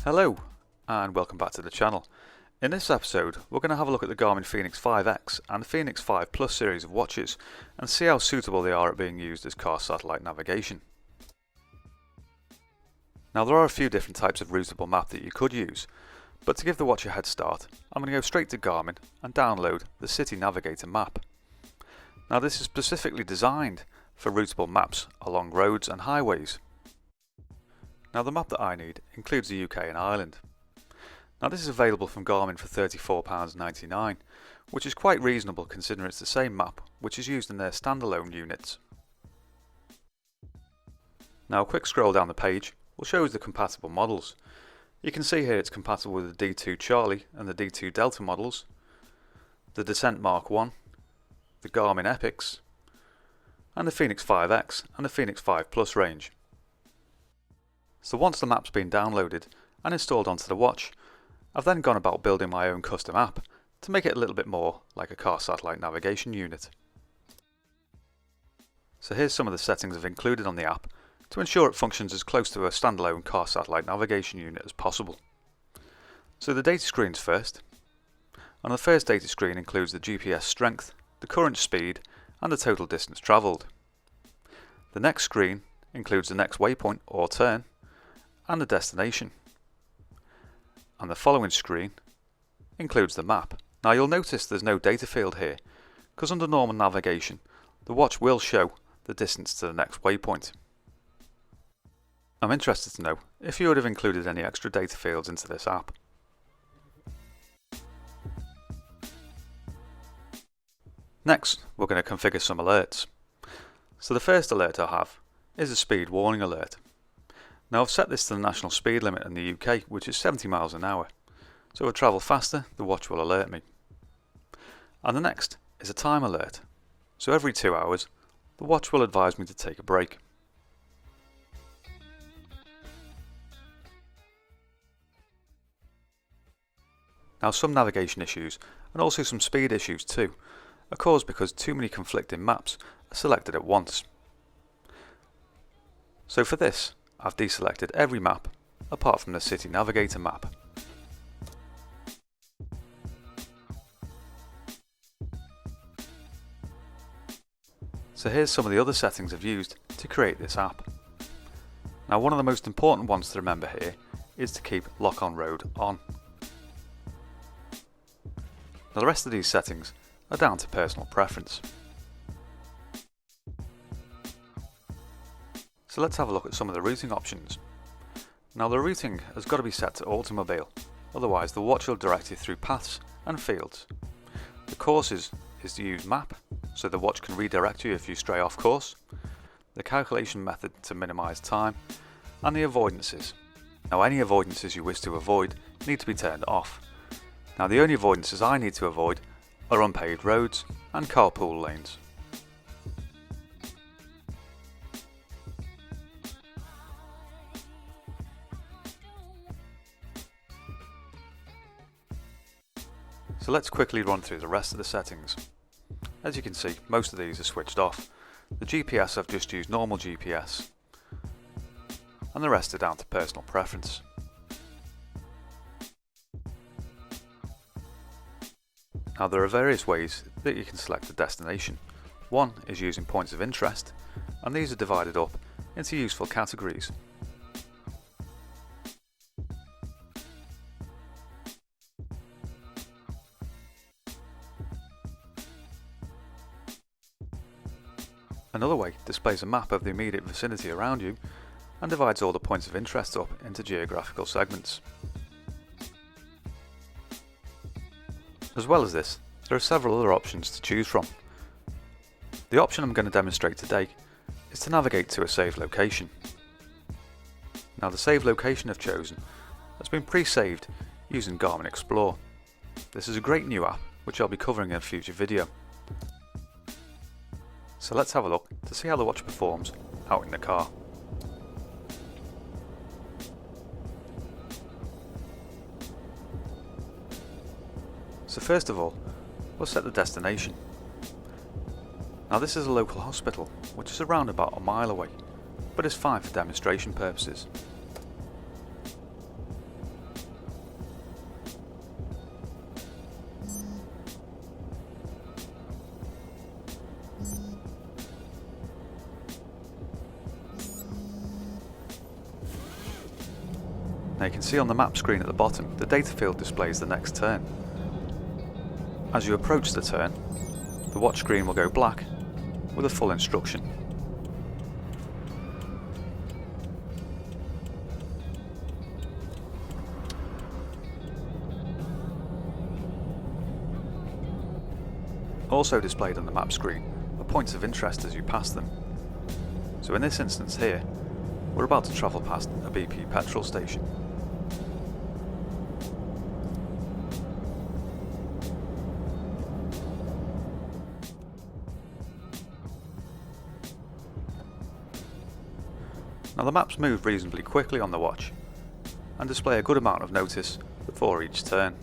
Hello and welcome back to the channel. In this episode we're going to have a look at the Garmin Fenix 5X and the Fenix 5 Plus series of watches and see how suitable they are at being used as car satellite navigation. Now there are a few different types of routable map that you could use, but to give the watch a head start I'm going to go straight to Garmin and download the City Navigator map. Now this is specifically designed for routable maps along roads and highways. Now the map that I need includes the UK and Ireland. Now this is available from Garmin for £34.99, which is quite reasonable considering it's the same map which is used in their standalone units. Now a quick scroll down the page will show us the compatible models. You can see here it's compatible with the D2 Charlie and the D2 Delta models, the Descent Mark 1, the Garmin Epics, and the Fenix 5X and the Fenix 5 Plus range. So once the map's been downloaded and installed onto the watch, I've then gone about building my own custom app to make it a little bit more like a car satellite navigation unit. So here's some of the settings I've included on the app to ensure it functions as close to a standalone car satellite navigation unit as possible. So the data screen's first, and the first data screen includes the GPS strength, the current speed and the total distance travelled. The next screen includes the next waypoint or turn and the destination. And the following screen includes the map. Now you'll notice there's no data field here because under normal navigation the watch will show the distance to the next waypoint. I'm interested to know if you would have included any extra data fields into this app. Next we're going to configure some alerts. So the first alert I have is a speed warning alert. Now I've set this to the national speed limit in the UK, which is 70 miles an hour. So if I travel faster, the watch will alert me. And the next is a time alert. So every 2 hours, the watch will advise me to take a break. Now some navigation issues, and also some speed issues too, are caused because too many conflicting maps are selected at once. So for this, I've deselected every map apart from the City Navigator map. So here's some of the other settings I've used to create this app. Now one of the most important ones to remember here is to keep lock on road on. Now the rest of these settings are down to personal preference. So let's have a look at some of the routing options. Now the routing has got to be set to automobile, otherwise the watch will direct you through paths and fields. The courses is to use map, so the watch can redirect you if you stray off course, the calculation method to minimise time, and the avoidances. Now any avoidances you wish to avoid need to be turned off. Now the only avoidances I need to avoid are unpaved roads and carpool lanes. So let's quickly run through the rest of the settings. As you can see, most of these are switched off. The GPS I've just used normal GPS, and the rest are down to personal preference. Now there are various ways that you can select the destination. One is using points of interest, and these are divided up into useful categories. Another way displays a map of the immediate vicinity around you and divides all the points of interest up into geographical segments. As well as this, there are several other options to choose from. The option I'm going to demonstrate today is to navigate to a saved location. Now the saved location I've chosen has been pre-saved using Garmin Explore. This is a great new app which I'll be covering in a future video. So let's have a look to see how the watch performs out in the car. So first of all, we'll set the destination. Now this is a local hospital, which is around about a mile away, but is fine for demonstration purposes. Now you can see on the map screen at the bottom, the data field displays the next turn. As you approach the turn, the watch screen will go black with a full instruction. Also displayed on the map screen are points of interest as you pass them. So in this instance here, we're about to travel past a BP petrol station. Now the maps move reasonably quickly on the watch and display a good amount of notice before each turn.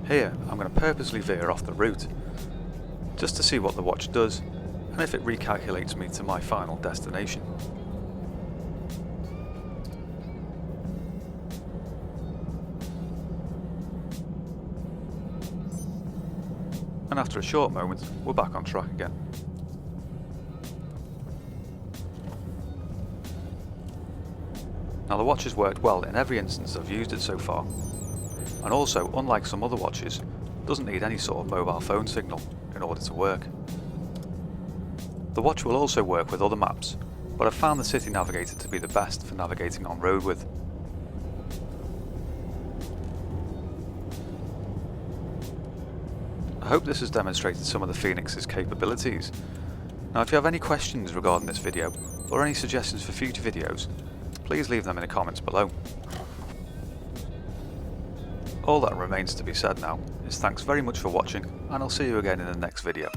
Here I'm going to purposely veer off the route, just to see what the watch does and if it recalculates me to my final destination. And after a short moment, we're back on track again. Now the watch has worked well in every instance I've used it so far, and also, unlike some other watches, doesn't need any sort of mobile phone signal in order to work. The watch will also work with other maps, but I've found the City Navigator to be the best for navigating on road with. I hope this has demonstrated some of the Fenix's capabilities. Now if you have any questions regarding this video, or any suggestions for future videos, please leave them in the comments below. All that remains to be said now is thanks very much for watching, and I'll see you again in the next video.